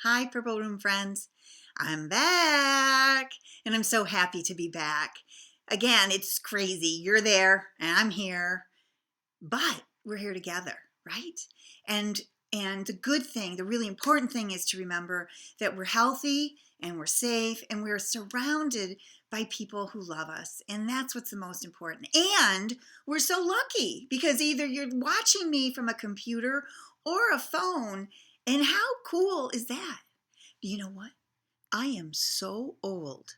Hi, Purple Room friends. I'm back, and I'm so happy to be back. Again, it's crazy. You're there, and I'm here, but we're here together, right? And the good thing, the really important thing is to remember that we're healthy and we're safe and we're surrounded by people who love us. And that's what's the most important. And we're so lucky because either you're watching me from a computer or a phone. And how cool is that? You know what? I am so old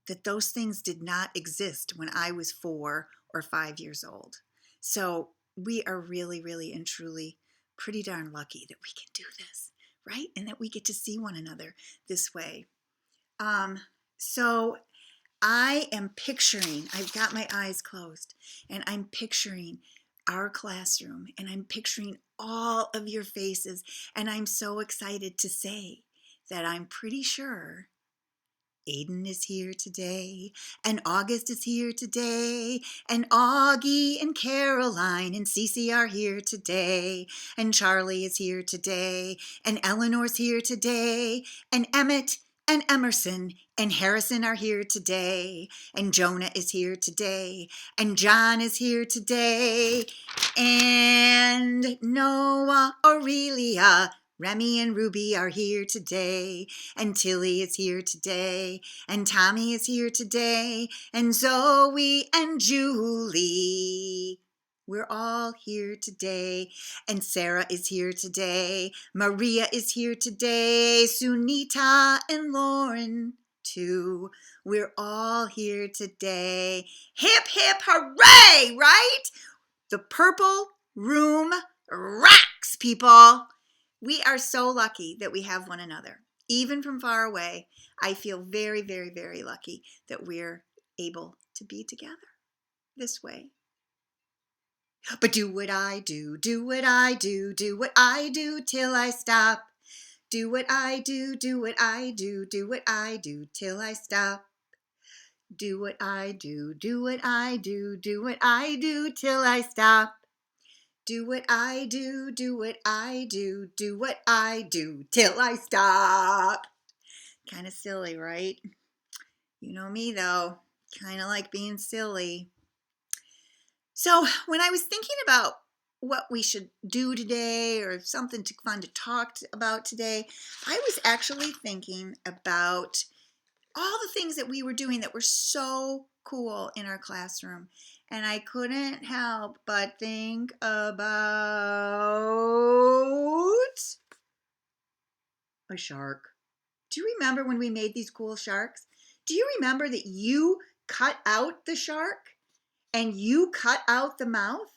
that those things did not exist when I was 4 or 5 years old. So we are really, really, and truly pretty darn lucky that we can do this, right? And that we get to see one another this way. So I am picturing, I've got my eyes closed, and I'm picturing our classroom, and I'm picturing all of your faces, and I'm so excited to say that I'm pretty sure Aiden is here today, and August is here today, and Augie and Caroline and Cece are here today, and Charlie is here today, and Eleanor's here today, and Emmett and Emerson and Harrison are here today, and Jonah is here today, and John is here today, and Noah, Aurelia, Remy and Ruby are here today, and Tilly is here today, and Tommy is here today, and Zoe and Julie. We're all here today, and Sarah is here today, Maria is here today, Sunita and Lauren too. We're all here today. Hip, hip, hooray, right? The Purple Room rocks, people. We are so lucky that we have one another. Even from far away, I feel very, very, very lucky that we're able to be together this way. But do what I do what I do what I do till I stop. Do what I do what I do what I do till I stop. Do what I do what I do what I do till I stop. Do what I do what I do what I do till I stop. Kind of silly, right? You know me though, kind of like being silly. So when I was thinking about what we should do today or something fun to talk about today, I was actually thinking about all the things that we were doing that were so cool in our classroom. And I couldn't help but think about a shark. Do you remember when we made these cool sharks? Do you remember that you cut out the shark and you cut out the mouth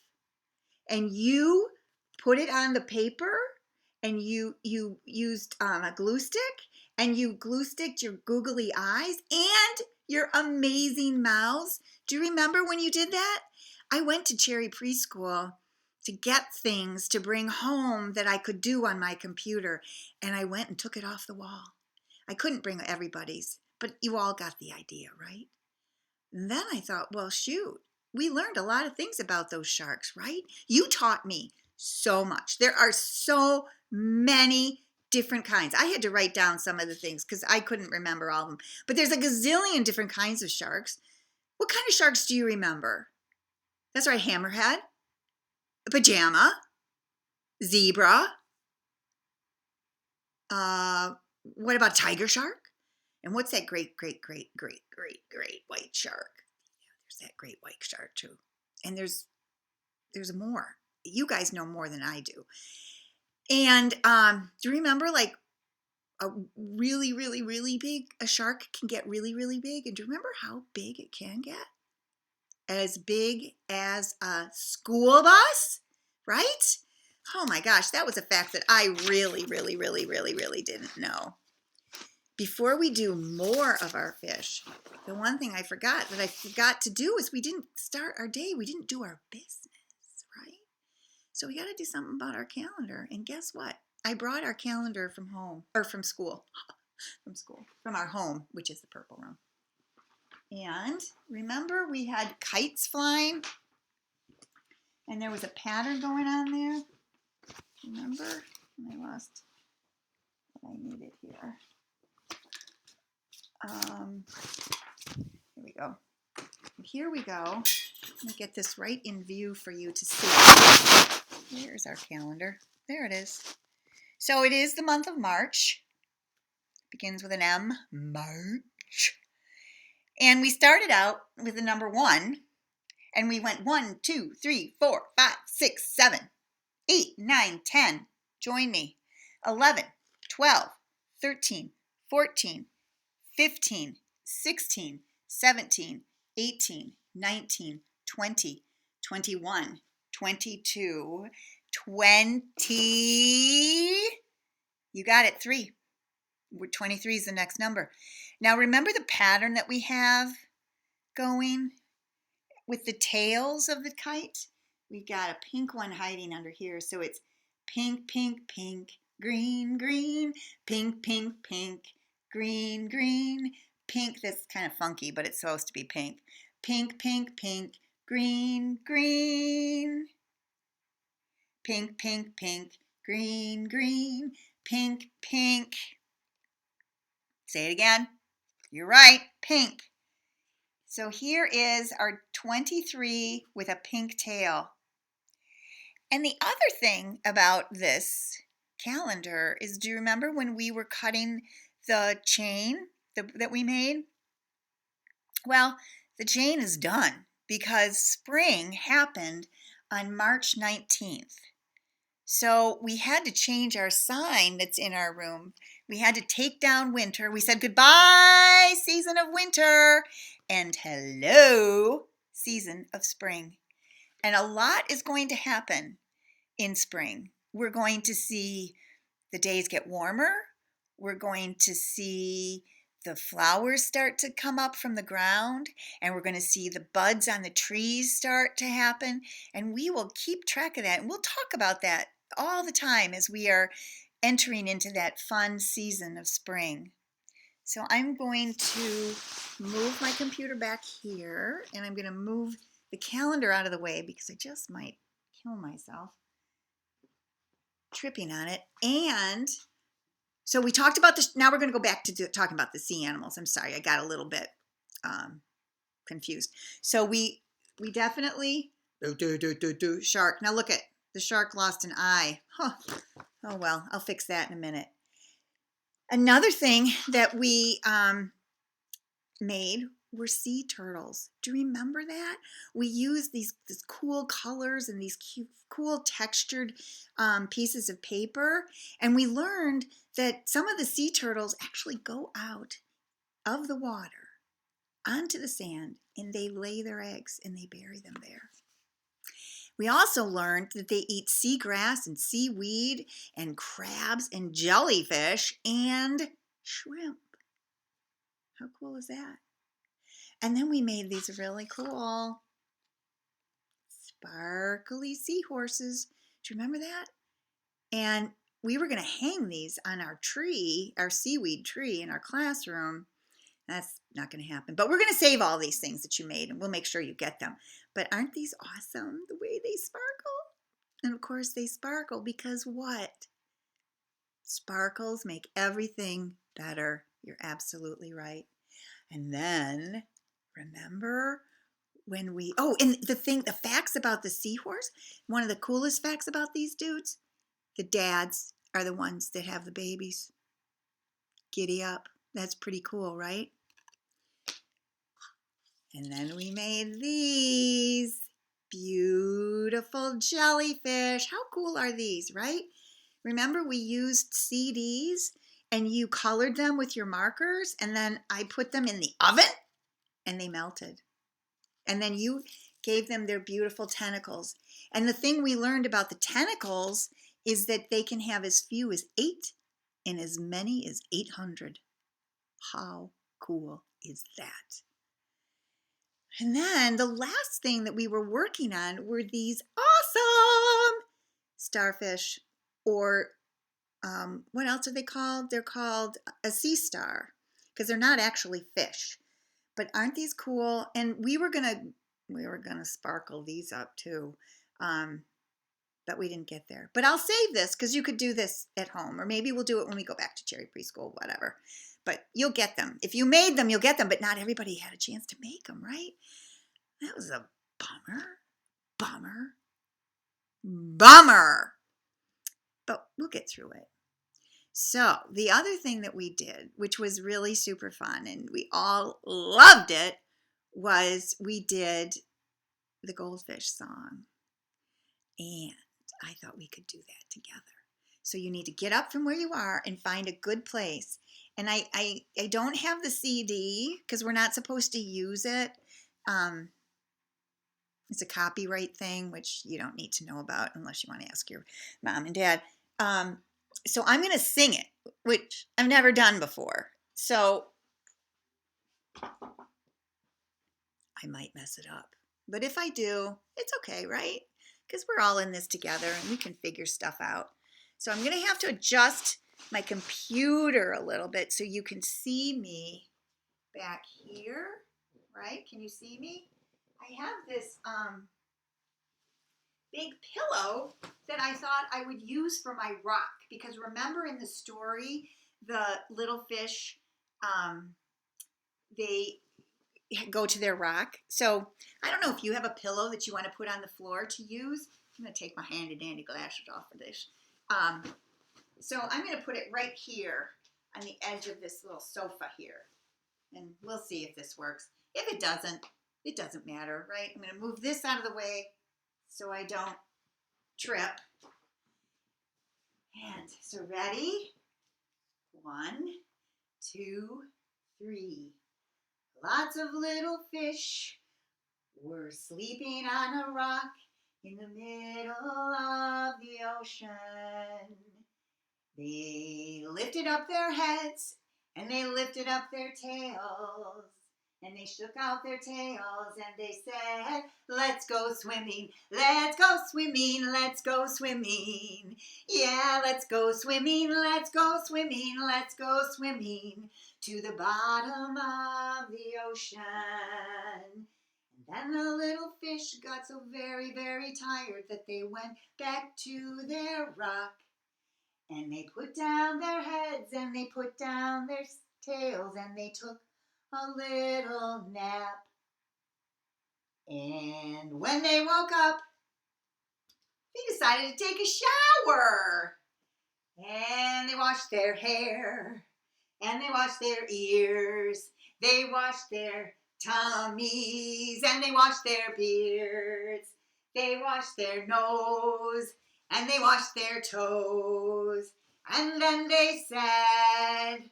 and you put it on the paper and you used a glue stick and you glue sticked your googly eyes and your amazing mouths? Do you remember when you did that? I went to Cherry Preschool to get things to bring home that I could do on my computer, and I went and took it off the wall. I couldn't bring everybody's, but you all got the idea, right? And then I thought, well, shoot, we learned a lot of things about those sharks, right? You taught me so much. There are so many different kinds. I had to write down some of the things because I couldn't remember all of them. But there's a gazillion different kinds of sharks. What kind of sharks do you remember? That's right, hammerhead, pajama, zebra. What about tiger shark? And what's that great white shark? There's that great white shark too. And there's more. You guys know more than I do. And do you remember like a really, really, really big, a shark can get really, really big? And do you remember how big it can get? As big as a school bus, right? Oh my gosh, that was a fact that I really, really, really, really, really didn't know. Before we do more of our fish, the one thing I forgot to do is we didn't start our day. We didn't do our business, right? So we got to do something about our calendar. And guess what? I brought our calendar from home, or from school, from our home, which is the Purple Room. And remember we had kites flying? And there was a pattern going on there. Remember? And I lost what I need it here. Here we go. Here we go. Let me get this right in view for you to see. Here's our calendar. There it is. So it is the month of March. Begins with an M. March. And we started out with the number 1. And we went 1, 2, 3, 4, 5, 6, 7, 8, 9, 10. Join me. 11, 12, 13, 14, 15, 16, 17, 18, 19, 20, 21, 22, 20. You got it, 3. 23 is the next number. Now remember the pattern that we have going with the tails of the kite? We got a pink one hiding under here. So it's pink, pink, pink, green, green, pink, pink, pink, green, green, pink. That's kind of funky, but it's supposed to be pink. Pink, pink, pink, green, green. Pink, pink, pink, green, green, pink, pink. Say it again. You're right, pink. So here is our 23 with a pink tail. And the other thing about this calendar is, do you remember when we were cutting the chain that we made? Well, the chain is done because spring happened on March 19th. So we had to change our sign that's in our room. We had to take down winter. We said goodbye, season of winter, and hello, season of spring. And a lot is going to happen in spring. We're going to see the days get warmer. We're going to see the flowers start to come up from the ground, and we're going to see the buds on the trees start to happen, and we will keep track of that, and we'll talk about that all the time as we are entering into that fun season of spring. So I'm going to move my computer back here, and I'm going to move the calendar out of the way because I just might kill myself tripping on it. And so we talked about this. Now we're going to go back to talking about the sea animals. I'm sorry, I got a little bit confused. So we definitely shark. Now look at the shark lost an eye. Huh. Oh well, I'll fix that in a minute. Another thing that we made were sea turtles. Do you remember that? We used these cool colors and these cute, cool textured pieces of paper, and we learned that some of the sea turtles actually go out of the water onto the sand, and they lay their eggs and they bury them there. We also learned that they eat seagrass and seaweed and crabs and jellyfish and shrimp. How cool is that? And then we made these really cool sparkly seahorses. Do you remember that? And we were going to hang these on our tree, our seaweed tree in our classroom. That's not going to happen. But we're going to save all these things that you made, and we'll make sure you get them. But aren't these awesome, the way they sparkle? And of course they sparkle because what? Sparkles make everything better. You're absolutely right. And then, remember when we, and the facts about the seahorse, one of the coolest facts about these dudes, the dads are the ones that have the babies. Giddy up. That's pretty cool, right? And then we made these beautiful jellyfish. How cool are these, right? Remember we used CDs and you colored them with your markers, and then I put them in the oven and they melted. And then you gave them their beautiful tentacles. And the thing we learned about the tentacles is that they can have as few as 8 and as many as 800. How cool is that? And then the last thing that we were working on were these awesome starfish, or what else are they called? They're called a sea star because they're not actually fish. But aren't these cool? And we were gonna sparkle these up too. but we didn't get there. But I'll save this because you could do this at home, or maybe we'll do it when we go back to Cherry Preschool, whatever. But you'll get them. If you made them, you'll get them, but not everybody had a chance to make them, right? That was a bummer, bummer, bummer. But we'll get through it. So the other thing that we did, which was really super fun, and we all loved it, was we did the goldfish song. And I thought we could do that together. So you need to get up from where you are and find a good place. And I don't have the CD because we're not supposed to use it. It's a copyright thing, which you don't need to know about unless you want to ask your mom and dad. So I'm going to sing it, which I've never done before. So I might mess it up. But if I do, it's okay, right? Because we're all in this together and we can figure stuff out. So I'm going to have to adjust my computer a little bit so you can see me back here, right? Can you see me? I have this big pillow that I thought I would use for my rock, because remember in the story, the little fish, they go to their rock. So I don't know if you have a pillow that you want to put on the floor to use. I'm going to take my handy dandy glasses off for this. So I'm going to put it right here on the edge of this little sofa here. And we'll see if this works. If it doesn't matter, right? I'm going to move this out of the way so I don't trip. And so ready? 1, 2, 3. Lots of little fish were sleeping on a rock in the middle of the ocean. They lifted up their heads and they lifted up their tails. And they shook out their tails and they said, let's go swimming, let's go swimming, let's go swimming. Yeah, let's go swimming, let's go swimming, let's go swimming to the bottom of the ocean. And then the little fish got so very, very tired that they went back to their rock. And they put down their heads and they put down their tails and they took a little nap. And when they woke up, they decided to take a shower. And they washed their hair and they washed their ears. They washed their tummies and they washed their beards. They washed their nose and they washed their toes. And then they said,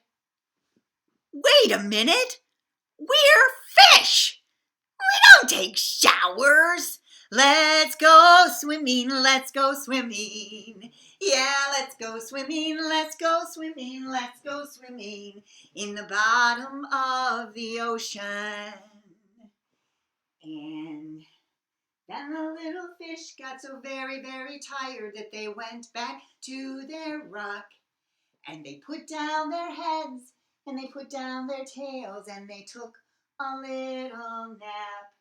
wait a minute, we're fish. We don't take showers. Let's go swimming, let's go swimming. Yeah, let's go swimming, let's go swimming, let's go swimming in the bottom of the ocean. And then the little fish got so very, very tired that they went back to their rock. And they put down their heads and they put down their tails and they took a little nap.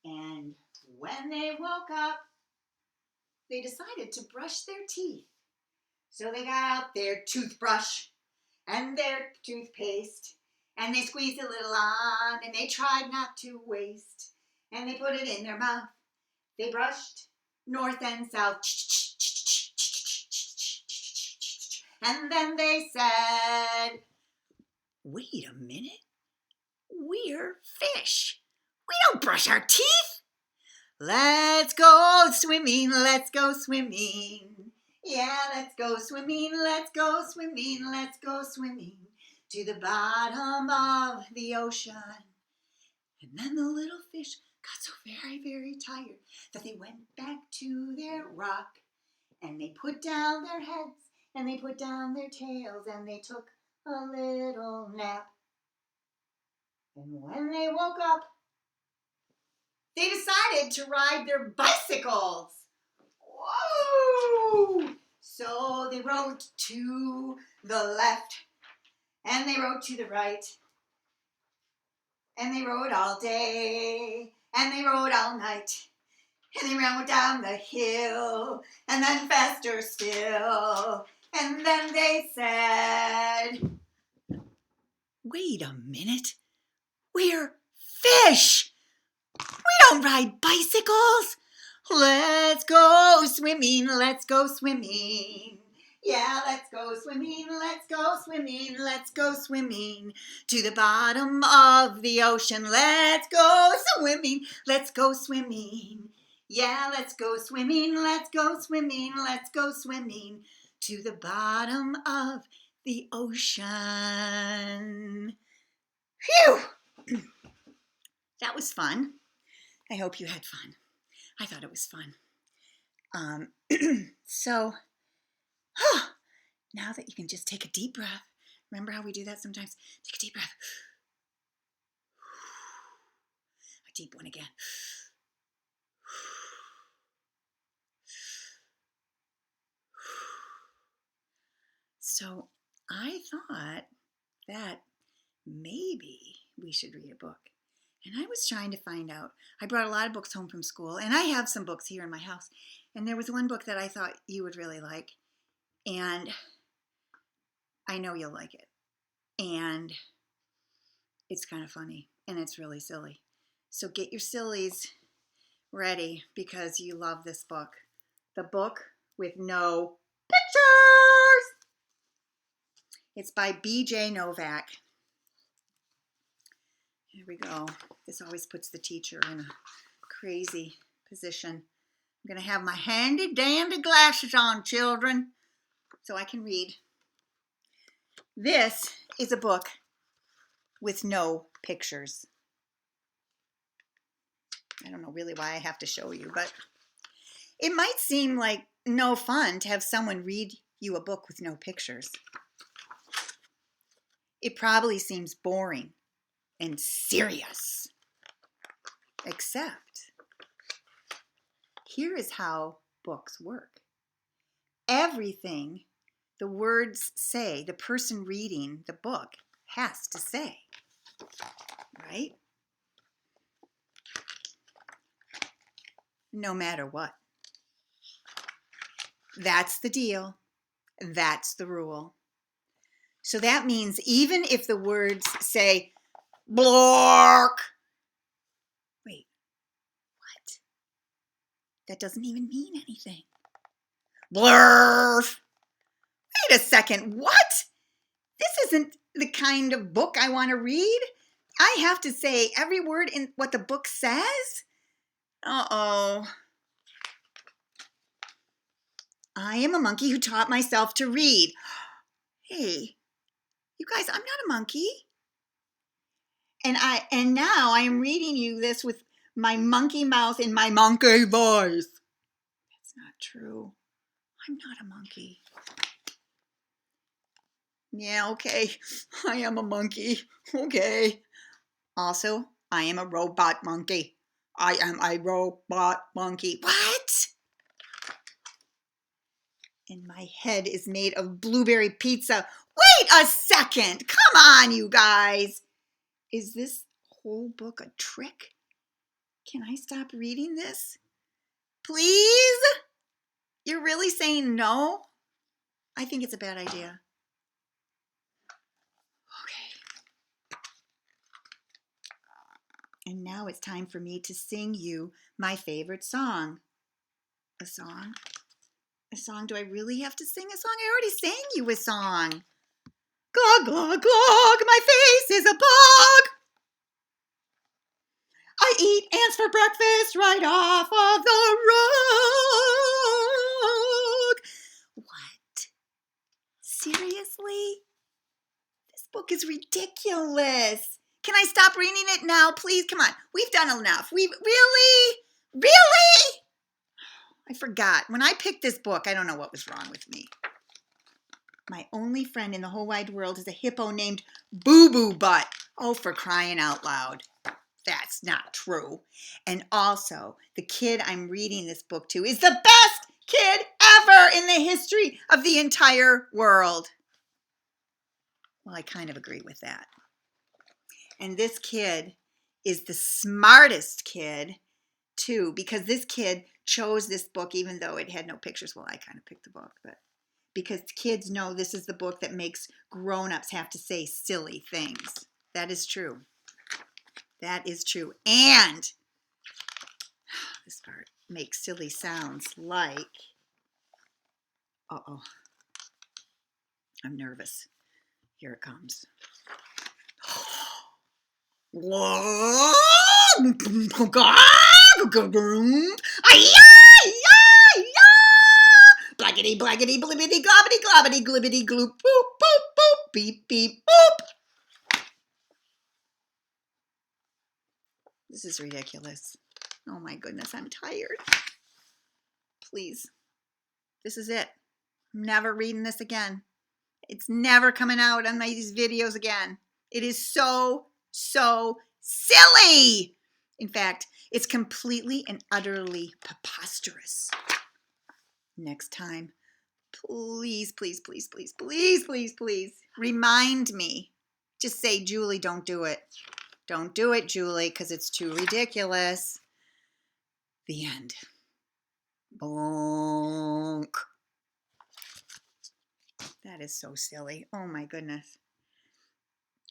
And when they woke up, they decided to brush their teeth. So they got out their toothbrush and their toothpaste and they squeezed a little on and they tried not to waste. And they put it in their mouth. They brushed north and south. And then they said, wait a minute, we're fish. We don't brush our teeth. Let's go swimming, let's go swimming. Yeah, let's go swimming, let's go swimming, let's go swimming to the bottom of the ocean. And then the little fish got so very, very tired that they went back to their rock and they put down their heads and they put down their tails and they took a little nap. And when they woke up, they decided to ride their bicycles. Whoa! So they rode to the left and they rode to the right. And they rode all day and they rode all night. And they ran down the hill, and then faster still. And then they said, wait a minute, we're fish. We don't ride bicycles. Let's go swimming, let's go swimming. Yeah, let's go swimming, let's go swimming, let's go swimming to the bottom of the ocean. Let's go swimming, let's go swimming. Yeah, let's go swimming, let's go swimming, let's go swimming to the bottom of the ocean. Phew! That was fun. I hope you had fun. I thought it was fun. So, now that you can just take a deep breath, remember how we do that sometimes? Take a deep breath. A deep one again. So, I thought that maybe we should read a book. And I was trying to find out. I brought a lot of books home from school, and I have some books here in my house. And there was one book that I thought you would really like. And I know you'll like it. And it's kind of funny, and it's really silly. So get your sillies ready because you love this book. The Book with No Pictures. It's by B.J. Novak. Here we go. This always puts the teacher in a crazy position. I'm going to have my handy dandy glasses on, children, so I can read. This is a book with no pictures. I don't know really why I have to show you, but it might seem like no fun to have someone read you a book with no pictures. It probably seems boring and serious. Except, here is how books work. Everything the words say, the person reading the book has to say, right? No matter what. That's the deal. That's the rule. So that means even if the words say, blork. Wait, what? That doesn't even mean anything. Blurf. Wait a second, what? This isn't the kind of book I want to read. I have to say every word in what the book says? Uh-oh. I am a monkey who taught myself to read. Hey, you guys, I'm not a monkey. And now I am reading you this with my monkey mouth and my monkey voice. That's not true. I'm not a monkey. Yeah, okay. I am a monkey. Okay. Also, I am a robot monkey. I am a robot monkey. What? And my head is made of blueberry pizza. Wait a second. Come on, you guys. Is this whole book a trick? Can I stop reading this? Please? You're really saying no? I think it's a bad idea. Okay. And now it's time for me to sing you my favorite song. A song? A song? Do I really have to sing a song? I already sang you a song. Glug, glug, glug, my face is a bug. I eat ants for breakfast right off of the rug. What? Seriously? This book is ridiculous. Can I stop reading it now, please? Come on. We've done enough. Really? I forgot. When I picked this book, I don't know what was wrong with me. My only friend in the whole wide world is a hippo named Boo Boo Butt. Oh, for crying out loud. That's not true. And also, the kid I'm reading this book to is the best kid ever in the history of the entire world. Well, I kind of agree with that. And this kid is the smartest kid too, because this kid chose this book even though it had no pictures. Well, I kind of picked the book, but because kids know this is the book that makes grown-ups have to say silly things. That is true. That is true. And this part makes silly sounds like, uh-oh, I'm nervous. Here it comes. Blackety, blackety, blibbity, globbity, globbity, glibbity, gloop, boop, boop, boop, beep, beep, boop. This is ridiculous. Oh my goodness, I'm tired. Please. This is it. I'm never reading this again. It's never coming out on these videos again. It is so silly. In fact, it's completely and utterly preposterous. Next time, please, please, please, please, please, please, please remind me. Just say, Julie, don't do it. Don't do it, Julie, because it's too ridiculous. The end. Bonk. That is so silly. Oh my goodness.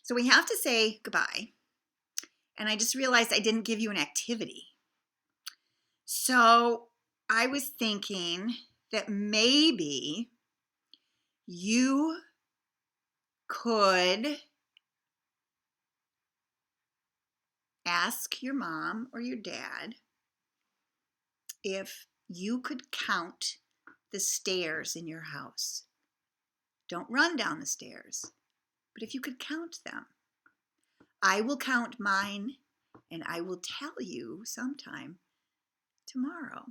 So we have to say goodbye. And I just realized I didn't give you an activity. So I was thinking that maybe you could ask your mom or your dad if you could count the stairs in your house. Don't run down the stairs, but if you could count them. I will count mine, and I will tell you sometime tomorrow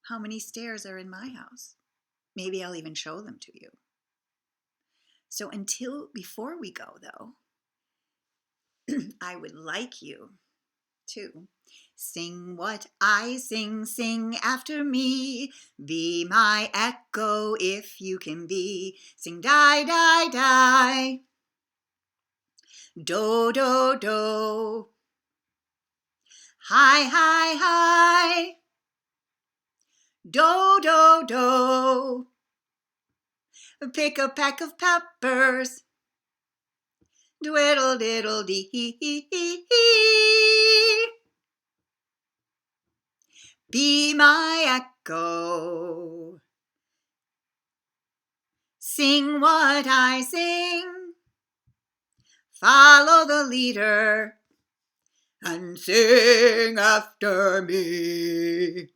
how many stairs are in my house. Maybe I'll even show them to you. So before we go though, I would like you to sing what I sing, sing after me. Be my echo if you can be. Sing die, die, die. Do, do, do. Hi, hi, hi. Do, do, do. Pick a peck of peppers. Dwiddle, diddle, dee. Be my echo. Sing what I sing. Follow the leader and sing after me.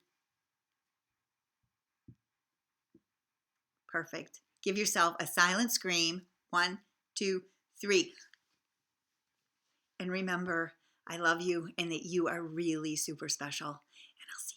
Perfect. Give yourself a silent scream. 1, 2, 3. And remember, I love you and that you are really super special. And I'll see you.